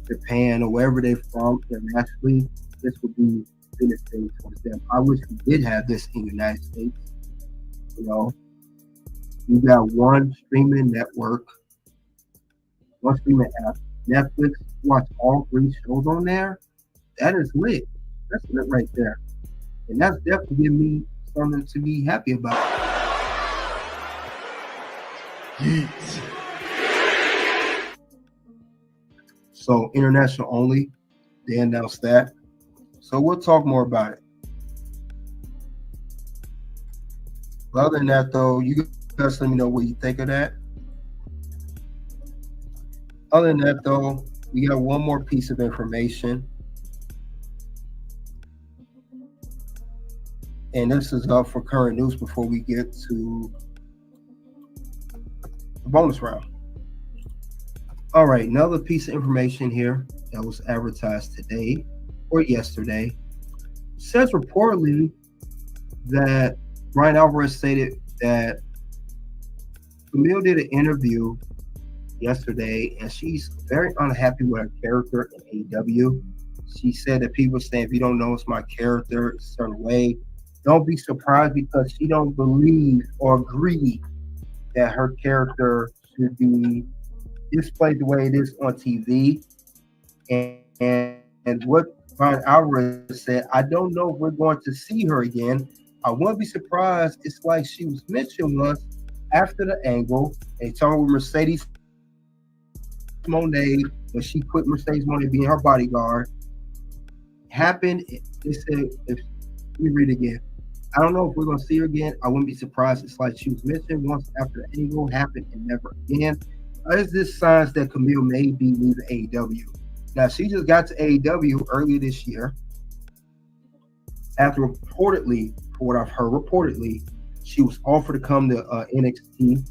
Japan or wherever they're from internationally. This would be benefiting towards them. I wish we did have this in the United States. You got one streaming network, one streaming app, Netflix. Watch all 3 shows on there. That is lit. That's lit right there, and that's definitely giving me something to be happy about. Yeet. So international only, they announced that. So we'll talk more about it. But other than that, though, you guys let me know what you think of that. Other than that, though, we got one more piece of information. And this is up for current news before we get to the bonus round. All right, another piece of information here that was advertised today or yesterday says reportedly that Bryan Alvarez stated that Camille did an interview yesterday and she's very unhappy with her character in AEW. She said that people saying, if you don't know it's my character a certain way, don't be surprised because she don't believe or agree that her character should be displayed the way it is on TV. And what Bryan Alvarez said, I don't know if we're going to see her again. I wouldn't be surprised. It's like she was mentioned once after the angle. They talked with Mercedes Monet when she quit Mercedes Monet being her bodyguard. Happened. They said, let me read it again. I don't know if we're going to see her again. I wouldn't be surprised. It's like she was mentioned once after the angle happened and never again. Is this signs that Camille may be leaving AEW? Now, she just got to AEW earlier this year after reportedly, for what I've heard, she was offered to come to NXT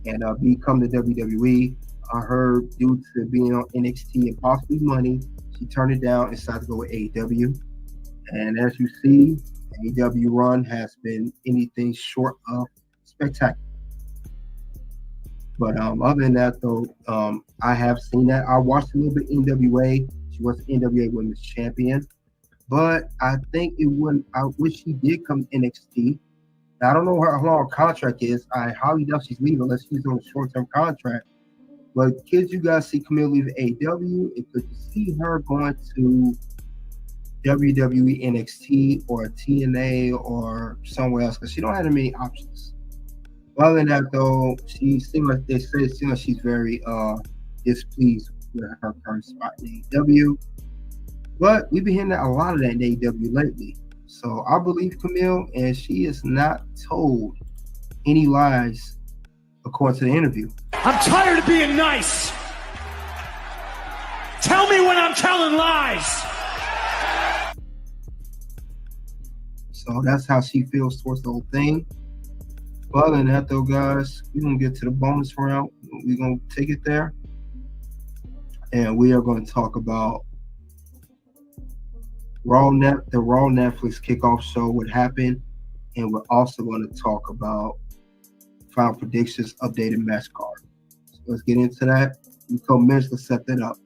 and become the WWE. I heard due to being on NXT and possibly money, she turned it down and decided to go with AEW. And as you see, AEW run has been anything short of spectacular. But other than that, though, I have seen that. I watched a little bit NWA. She was the NWA Women's Champion. But I think it wouldn't. I wish she did come to NXT. Now, I don't know how long her contract is. I highly doubt she's leaving unless she's on a short-term contract. But kids, you guys see Camille leaving AEW. And could you see her going to WWE NXT or TNA or somewhere else? Because she don't have that many options. Other than that, though, she seems like they say it seems like she's very displeased with her current spot in AEW. But we've been hearing a lot of that in AEW lately. So I believe Camille, and she is not told any lies according to the interview. I'm tired of being nice. Tell me when I'm telling lies. So that's how she feels towards the whole thing. But other than that, though, guys, we're going to get to the bonus round. We're going to take it there. And we are going to talk about the Raw Netflix kickoff show, what happened. And we're also going to talk about final predictions, updated match card. So let's get into that. We told Mitch to set that up.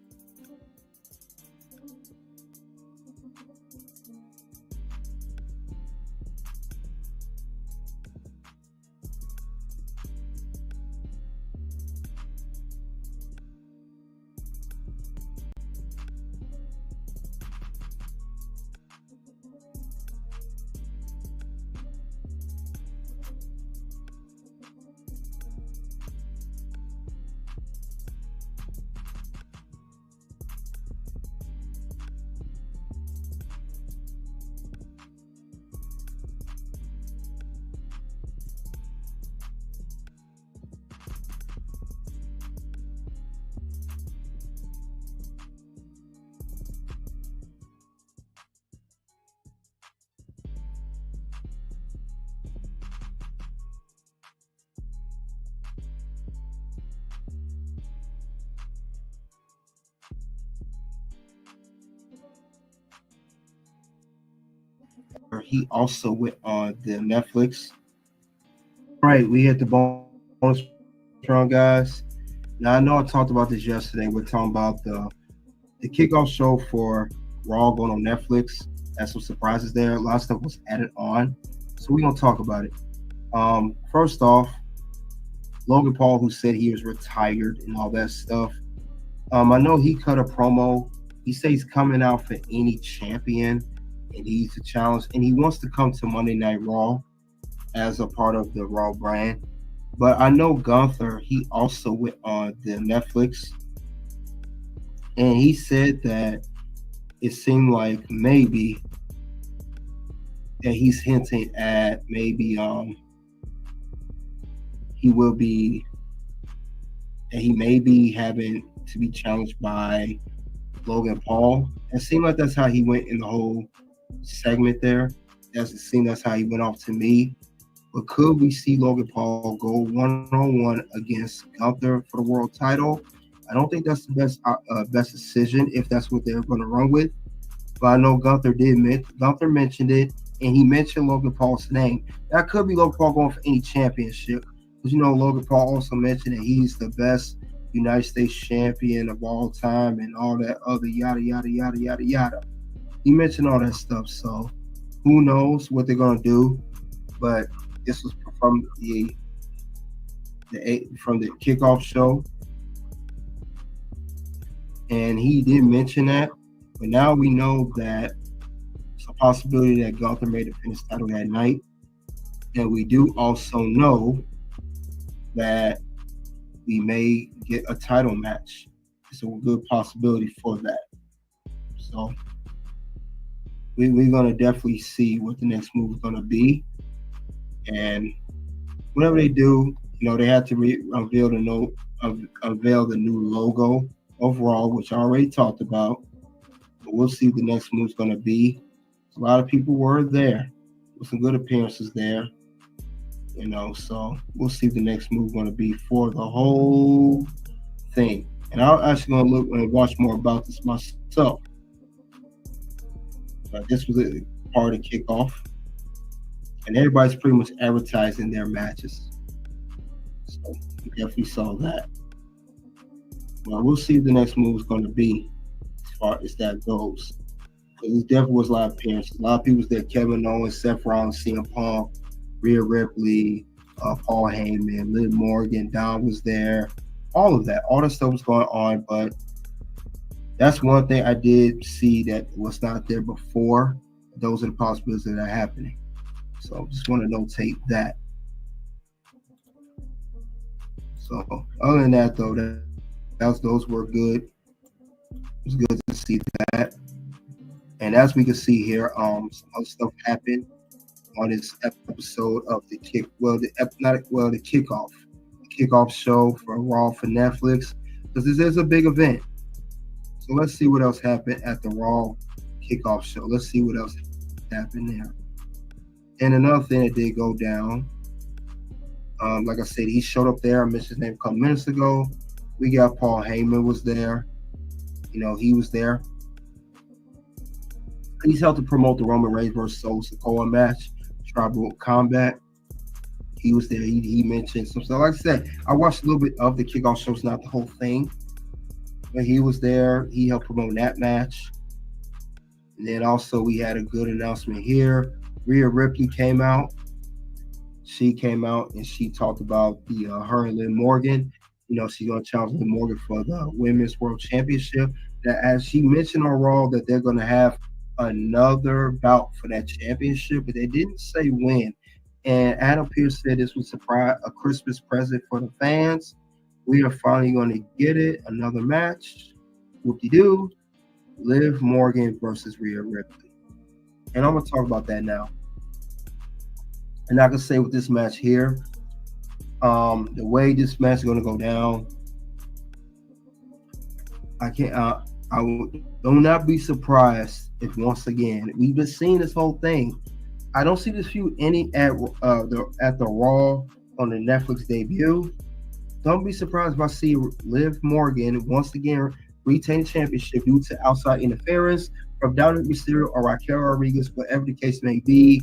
he also went on the Netflix. Right, we hit the bonus round, guys. Now I know I talked about this yesterday. We're talking about the kickoff show for Raw going on Netflix. Had some surprises there. A lot of stuff was added on, so we're gonna talk about it. First off, Logan Paul, who said he was retired and all that stuff. I know he cut a promo. He says he's coming out for any champion, and he's a challenge, and he wants to come to Monday Night Raw as a part of the Raw brand. But I know Gunther, he also went on the Netflix, and he said that it seemed like maybe that he's hinting at maybe he may be having to be challenged by Logan Paul. It seemed like that's how he went in the whole segment there. That's how he went off to me. But could we see Logan Paul go one-on-one against Gunther for the world title? I don't think that's the best decision if that's what they're going to run with. But I know Gunther mentioned it, and he mentioned Logan Paul's name. That could be Logan Paul going for any championship. Because, Logan Paul also mentioned that he's the best United States champion of all time and all that other yada, yada, yada, yada, yada. He mentioned all that stuff. So who knows what they're going to do. But this was from the kickoff show. And he did mention that. But now we know that it's a possibility that Gunther may defend his title that night. And we do also know that we may get a title match. It's a good possibility for that. So we're going to definitely see what the next move is going to be. And whatever they do, they have to unveil the new logo overall, which I already talked about. But we'll see what the next move is going to be. A lot of people were there with some good appearances there. So we'll see what the next move is going to be for the whole thing. And I'm actually going to look and watch more about this myself. But this was a part of kickoff. And everybody's pretty much advertising their matches. So we definitely saw that. Well, we'll see what the next move is going to be as far as that goes. Because there definitely was a lot of appearances. A lot of people was there. Kevin Owens, Seth Rollins, CM Punk, Rhea Ripley, Paul Heyman, Liv Morgan, Don was there. All of that. All that stuff was going on. But that's one thing I did see that was not there before. Those are the possibilities that are happening. So just want to notate that. So other than that, though, those were good. It was good to see that. And as we can see here, some other stuff happened on this episode of the kickoff show for Raw for Netflix, because this is a big event. So let's see what else happened at the Raw kickoff show. Let's see what else happened there. And another thing that did go down, like I said, he showed up there. I mentioned his name a couple minutes ago. We got Paul Heyman was there. He was there. He's helped to promote the Roman Reigns versus Sol Ruca match, Tribal Combat. He was there. He mentioned some stuff. Like I said, I watched a little bit of the kickoff show, not the whole thing. But he was there. He helped promote that match. And then also we had a good announcement here. Rhea Ripley came out. She came out and she talked about her and Liv Morgan. She's going to challenge Liv Morgan for the Women's World Championship. That, as she mentioned on Raw, that they're going to have another bout for that championship, but they didn't say when. And Adam Pearce said this was a Christmas present for the fans. We are finally going to get it. Another match. Whoop-de-doo. Liv Morgan versus Rhea Ripley. And I'm going to talk about that now. And I can say with this match here, the way this match is going to go down, I will not be surprised if once again, we've been seeing this whole thing. I don't see this feud any at the Raw on the Netflix debut. Don't be surprised if I see Liv Morgan once again retain the championship due to outside interference from Dominic Mysterio or Raquel Rodriguez, whatever the case may be,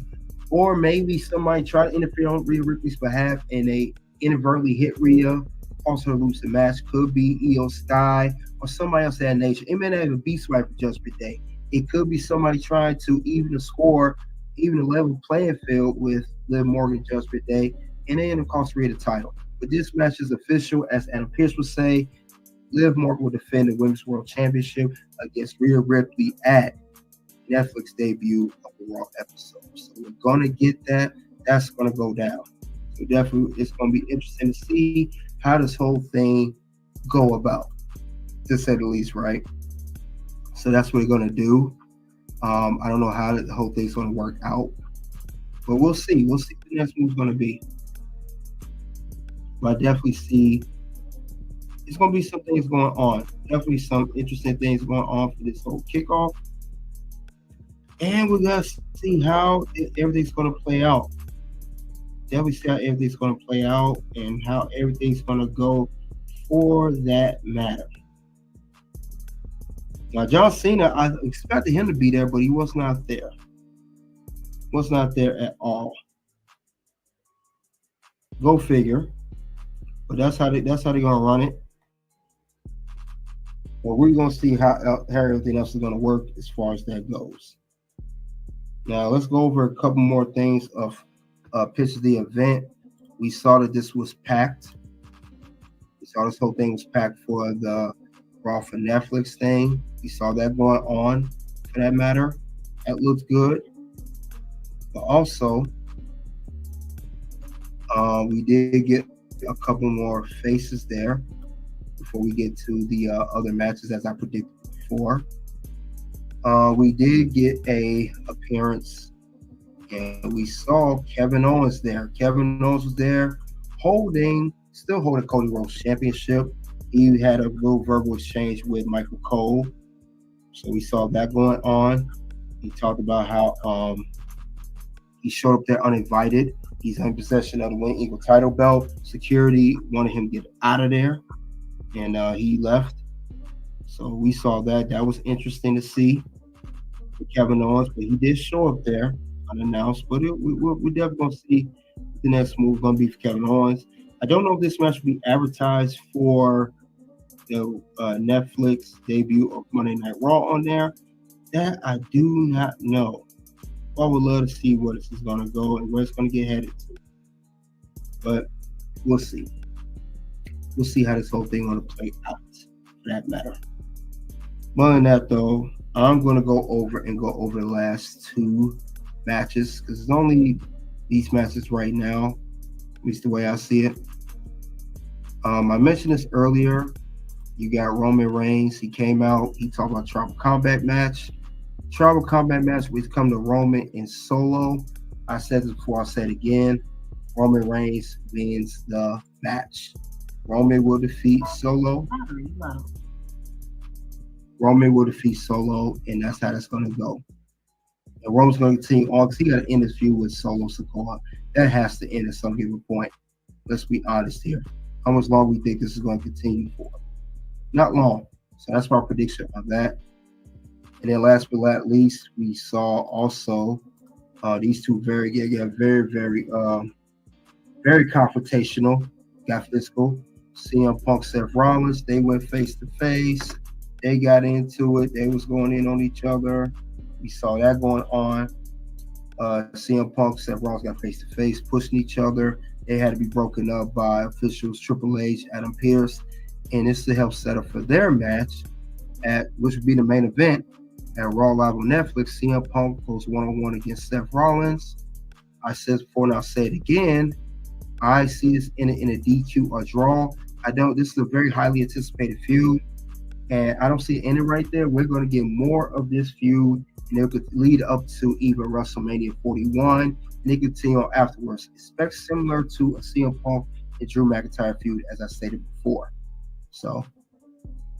or maybe somebody try to interfere on Rhea Ripley's behalf and they inadvertently hit Rhea, also lose the match. Could be Io Sky or somebody else of that nature. It may not even be somebody for Judgment Day. It could be somebody trying to even the score, even a level playing field with Liv Morgan Judgment Day, and then of course Rhea the title. But this match is official, as Adam Pearce would say. Liv Morgan will defend the Women's World Championship against Rhea Ripley at Netflix debut of the Raw episode. So we're gonna get that. That's gonna go down. So definitely, it's gonna be interesting to see how this whole thing go about, to say the least, right? So that's what we're gonna do. I don't know how the whole thing's gonna work out, but we'll see. We'll see what the next move's gonna be. But I definitely see it's gonna be some things going on. Definitely some interesting things going on for this whole kickoff. And we're gonna see how everything's gonna play out. Definitely see how everything's gonna play out and how everything's gonna go for that matter. Now, John Cena, I expected him to be there, but he was not there. Was not there at all. Go figure. But that's how they're gonna run it. But we're gonna see how everything else is gonna work as far as that goes. Now let's go over a couple more things of pictures of the event. We saw that this was packed. We saw this whole thing was packed for the Raw for Netflix thing. We saw that going on, for that matter. That looks good. But also, we did get a couple more faces there before we get to the other matches, as I predicted before. We did get a appearance, and we saw Kevin Owens there. Kevin Owens was there, still holding Cody Rhodes Championship. He had a little verbal exchange with Michael Cole, so we saw that going on. He talked about how he showed up there uninvited. He's in possession of the Wing Eagle title belt. Security wanted him to get out of there, and he left. So we saw that. That was interesting to see for Kevin Owens, but he did show up there unannounced. But we're definitely going to see the next move going to be for Kevin Owens. I don't know if this match will be advertised for the Netflix debut of Monday Night Raw on there. That I do not know. I would love to see where this is going to go and where it's going to get headed to. But we'll see. We'll see how this whole thing going to play out, for that matter. More than that, though, I'm going to go over the last two matches, because it's only these matches right now, at least the way I see it. I mentioned this earlier. You got Roman Reigns. He came out. He talked about Tribal Combat match. Tribal Combat match, we come to Roman and Solo. I said this before, I'll say it again. Roman Reigns wins the match. Roman will defeat Solo. Roman will defeat Solo, and that's how that's going to go. And Roman's going to continue on because he got an interview with Solo Sikoa. That has to end at some given point. Let's be honest here. How much longer we think this is going to continue for? Not long. So that's my prediction of that. And then last but not least, we saw also these two very confrontational, got physical. CM Punk, Seth Rollins, they went face to face. They got into it. They was going in on each other. We saw that going on. CM Punk, Seth Rollins got face to face, pushing each other. They had to be broken up by officials Triple H, Adam Pearce, and this to help set up for their match which would be the main event at Raw Live on Netflix. CM Punk goes one-on-one against Seth Rollins. I said before, and I'll say it again. I see this in a DQ or draw. This is a very highly anticipated feud, and I don't see it ending right there. We're going to get more of this feud, and it could lead up to even WrestleMania 41, and they continue on afterwards. Expect similar to a CM Punk and Drew McIntyre feud, as I stated before. So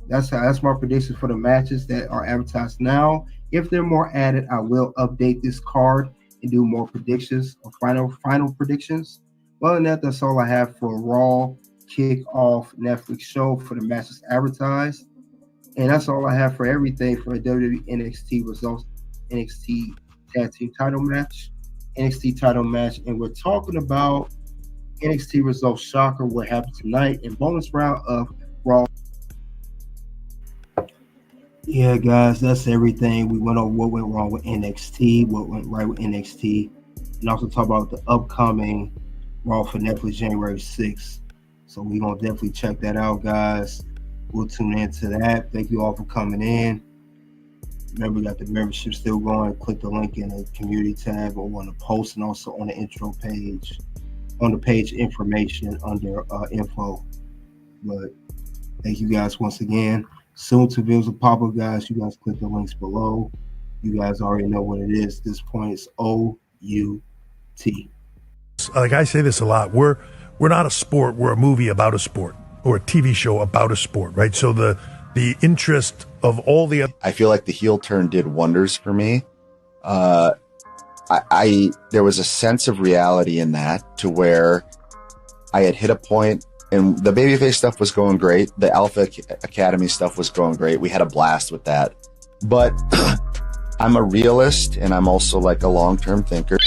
that's my prediction for the matches that are advertised now. If there are more added, I will update this card and do more predictions or final predictions. Other than that, that's all I have for Raw Kickoff Netflix show for the matches advertised. And that's all I have for everything for a WWE NXT results, NXT Tag Team title match, NXT title match. And we're talking about NXT results shocker, what happened tonight, and bonus round of Raw. Yeah, guys, that's everything. We went over what went wrong with NXT, what went right with NXT, and also talk about the upcoming Raw for Netflix January 6th. So we're going to definitely check that out, guys. We'll tune into that. Thank you all for coming in. Remember, we got the membership still going. Click the link in the community tab or on the post, and also on the intro page, on the page information under info. But thank you guys once again. Soon to videos will pop up, guys. You guys click the links below. You guys already know what it is. At this point, it's OUT. Like I say this a lot, we're not a sport, we're a movie about a sport, or a TV show about a sport, right? So the interest of all the other... I feel like the heel turn did wonders for me. There was a sense of reality in that, to where I had hit a point, and the babyface stuff was going great. The Alpha Academy stuff was going great. We had a blast with that. But I'm a realist, and I'm also like a long-term thinker.